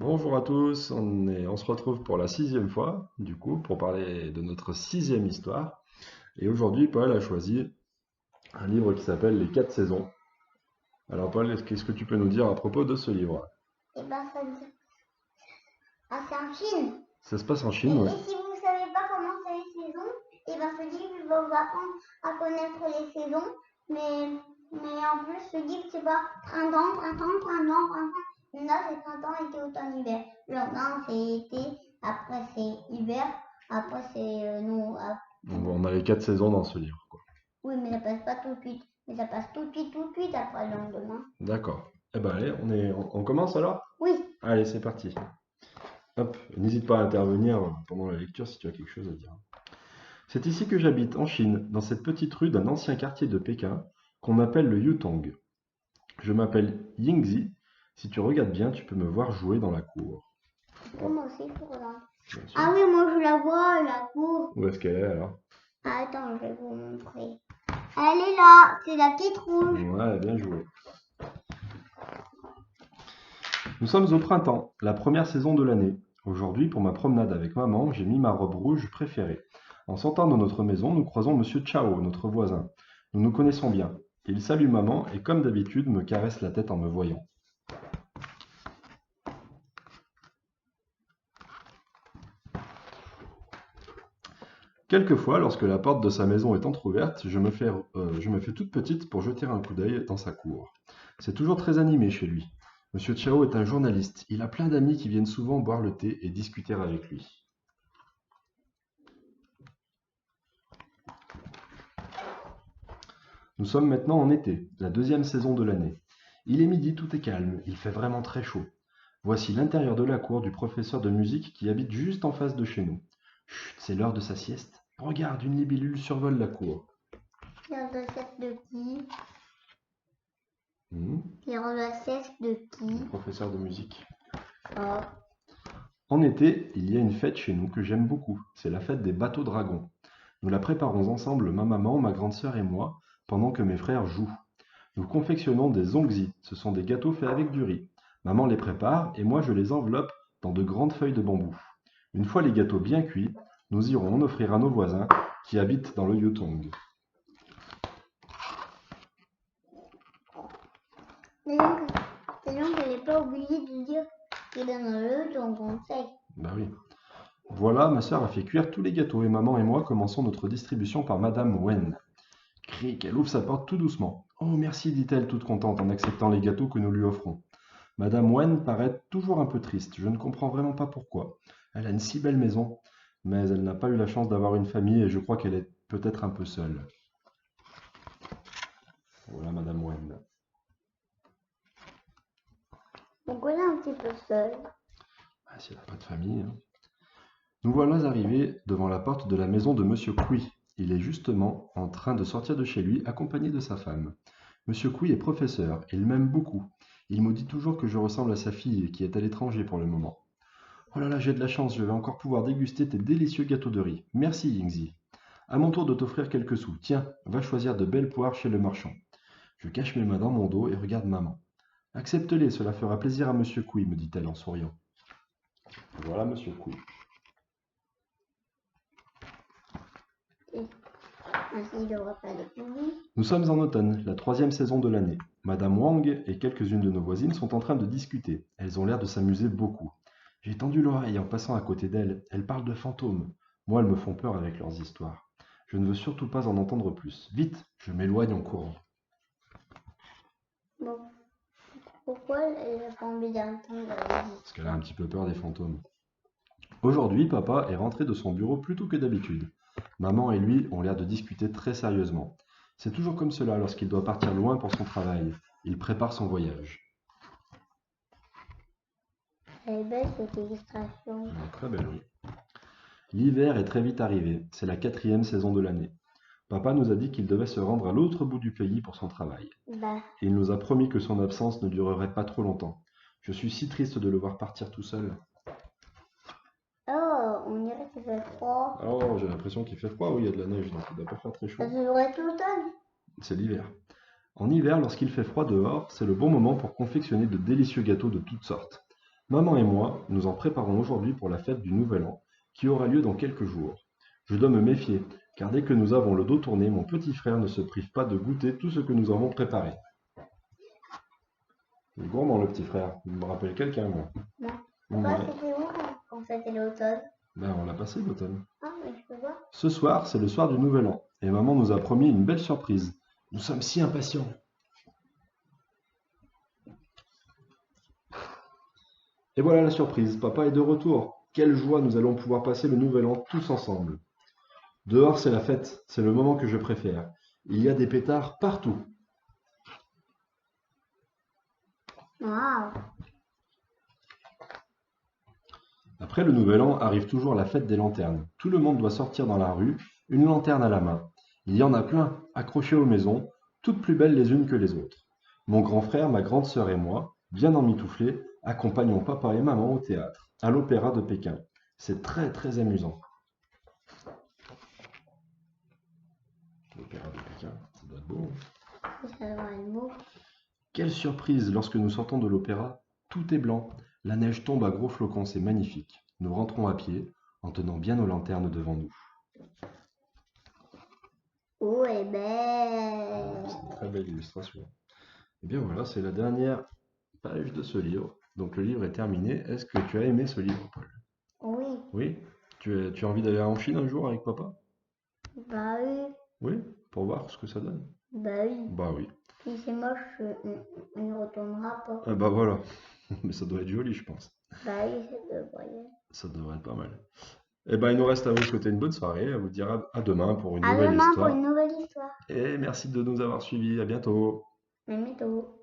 Bonjour à tous, on se retrouve pour la sixième fois, du coup, pour parler de notre sixième histoire. Et aujourd'hui, Paul a choisi un livre qui s'appelle Les Quatre Saisons. Alors Paul, qu'est-ce que tu peux nous dire à propos de ce livre? Et ben c'est en Chine. Ça se passe en Et, Chine, ouais. si vous ne savez pas comment c'est les saisons, et ben ce livre va vous apprendre à connaître les saisons. Mais en plus, ce livre, c'est pas printemps, printemps, printemps, printemps. Là, c'est printemps, été, automne, hiver. Longtemps, c'est été, après c'est hiver, après c'est non. On a les quatre saisons dans ce livre, quoi. Oui, mais ça passe pas tout de suite. Mais ça passe tout de suite après le lendemain. D'accord. Eh ben allez, on commence alors? Oui. Allez, c'est parti. Hop, n'hésite pas à intervenir pendant la lecture si tu as quelque chose à dire. C'est ici que j'habite, en Chine, dans cette petite rue d'un ancien quartier de Pékin qu'on appelle le Yutong. Je m'appelle Yingzi. Si tu regardes bien, tu peux me voir jouer dans la cour. Moi aussi, pour là. Bien sûr. Ah oui, moi je la vois, la cour. Où est-ce qu'elle est alors? Attends, je vais vous montrer. Elle est là, c'est la petite rouge. Ouais, bien joué. Nous sommes au printemps, la première saison de l'année. Aujourd'hui, pour ma promenade avec maman, j'ai mis ma robe rouge préférée. En sortant de notre maison, nous croisons Monsieur Chao, notre voisin. Nous nous connaissons bien. Il salue maman et, comme d'habitude, me caresse la tête en me voyant. Quelquefois, lorsque la porte de sa maison est entr'ouverte, je me fais toute petite pour jeter un coup d'œil dans sa cour. C'est toujours très animé chez lui. Monsieur Chao est un journaliste. Il a plein d'amis qui viennent souvent boire le thé et discuter avec lui. Nous sommes maintenant en été, la deuxième saison de l'année. Il est midi, tout est calme, il fait vraiment très chaud. Voici l'intérieur de la cour du professeur de musique qui habite juste en face de chez nous. Chut, c'est l'heure de sa sieste. Regarde, une libellule survole la cour. L'heure de sieste de qui? Hmm, L'heure de sieste de qui? le professeur de musique. Oh. En été, il y a une fête chez nous que j'aime beaucoup. C'est la fête des bateaux dragons. Nous la préparons ensemble, ma maman, ma grande sœur et moi, pendant que mes frères jouent. Nous confectionnons des ongzi. Ce sont des gâteaux faits avec du riz. Maman les prépare et moi je les enveloppe dans de grandes feuilles de bambou. Une fois les gâteaux bien cuits, nous irons en offrir à nos voisins qui habitent dans le Yutong. Disons qu'elle n'est pas obligée de dire qu'il est dans le ton conseil. Bah oui. Voilà, ma sœur a fait cuire tous les gâteaux et maman et moi commençons notre distribution par Madame Wen. Cric, elle ouvre sa porte tout doucement. Oh, merci, dit-elle toute contente en acceptant les gâteaux que nous lui offrons. Madame Wen paraît toujours un peu triste. Je ne comprends vraiment pas pourquoi. Elle a une si belle maison, mais elle n'a pas eu la chance d'avoir une famille et je crois qu'elle est peut-être un peu seule. Voilà, Madame Wen. Donc elle est un petit peu seule. Ah, si elle n'a pas de famille, hein. Nous voilà arrivés devant la porte de la maison de Monsieur Cui. Il est justement en train de sortir de chez lui, accompagné de sa femme. Monsieur Cui est professeur et il m'aime beaucoup. Il me dit toujours que je ressemble à sa fille qui est à l'étranger pour le moment. Oh là là, j'ai de la chance, je vais encore pouvoir déguster tes délicieux gâteaux de riz. Merci, Yingzi. À mon tour de t'offrir quelques sous. Tiens, va choisir de belles poires chez le marchand. Je cache mes mains dans mon dos et regarde maman. Accepte-les, cela fera plaisir à Monsieur Cui, me dit-elle en souriant. Voilà, Monsieur Cui. Ainsi, il n'aura pas de pluie. Nous sommes en automne, la troisième saison de l'année. Madame Wang et quelques-unes de nos voisines sont en train de discuter. Elles ont l'air de s'amuser beaucoup. J'ai tendu l'oreille en passant à côté d'elles. Elles parlent de fantômes. Moi, elles me font peur avec leurs histoires. Je ne veux surtout pas en entendre plus. Vite, je m'éloigne en courant. Bon, pourquoi elle n'a pas envie d'entendre la musique? Parce qu'elle a un petit peu peur des fantômes. Aujourd'hui, papa est rentré de son bureau plus tôt que d'habitude. Maman et lui ont l'air de discuter très sérieusement. C'est toujours comme cela lorsqu'il doit partir loin pour son travail. Il prépare son voyage. Elle est belle cette illustration. Elle est très belle, oui. L'hiver est très vite arrivé. C'est la quatrième saison de l'année. Papa nous a dit qu'il devait se rendre à l'autre bout du pays pour son travail. Bah, Et il nous a promis que son absence ne durerait pas trop longtemps. Je suis si triste de le voir partir tout seul. oh, on dirait qu'il fait froid. Oh, j'ai l'impression qu'il fait froid. Oui, il y a de la neige, donc il ne doit pas faire très chaud. Ça devrait être l'automne. C'est l'hiver. En hiver, lorsqu'il fait froid dehors, c'est le bon moment pour confectionner de délicieux gâteaux de toutes sortes. Maman et moi, nous en préparons aujourd'hui pour la fête du Nouvel An, qui aura lieu dans quelques jours. Je dois me méfier, car dès que nous avons le dos tourné, mon petit frère ne se prive pas de goûter tout ce que nous avons préparé. Il est gourmand, le petit frère. Il me rappelle quelqu'un, moi. Non. Papa, c'était où quand c'était l'automne? Ben, on l'a passé l'automne. Ah, mais je peux voir. Ce soir, c'est le soir du Nouvel An, et maman nous a promis une belle surprise. Nous sommes si impatients. Et voilà la surprise, papa est de retour. Quelle joie, nous allons pouvoir passer le Nouvel An tous ensemble. Dehors, c'est la fête, c'est le moment que je préfère. Il y a des pétards partout. Waouh. Après le Nouvel An arrive toujours la fête des lanternes. Tout le monde doit sortir dans la rue, une lanterne à la main. Il y en a plein, accrochées aux maisons, toutes plus belles les unes que les autres. Mon grand frère, ma grande sœur et moi, bien emmitouflés, accompagnons papa et maman au théâtre, à l'Opéra de Pékin. C'est très très amusant. L'Opéra de Pékin, ça doit être beau. Ça doit être beau. Quelle surprise lorsque nous sortons de l'opéra, tout est blanc, la neige tombe à gros flocons, c'est magnifique. Nous rentrons à pied, en tenant bien nos lanternes devant nous. Oh, elle est belle. C'est une très belle illustration. Et bien voilà, c'est la dernière page de ce livre. Donc le livre est terminé. Est-ce que tu as aimé ce livre, Paul? Oui. Oui? Tu as envie d'aller en Chine un jour avec papa? Bah oui. Oui? Pour voir ce que ça donne? Bah oui. Bah oui. Si c'est moche, on ne retournera pas. Ah bah voilà. Mais ça doit être joli, je pense. Bah oui, ça devrait être. Ça devrait être pas mal. Eh ben, il nous reste à vous souhaiter une bonne soirée, à vous dire à demain pour une À nouvelle demain pour histoire. une nouvelle histoire. Et merci de nous avoir suivis. À bientôt. À bientôt.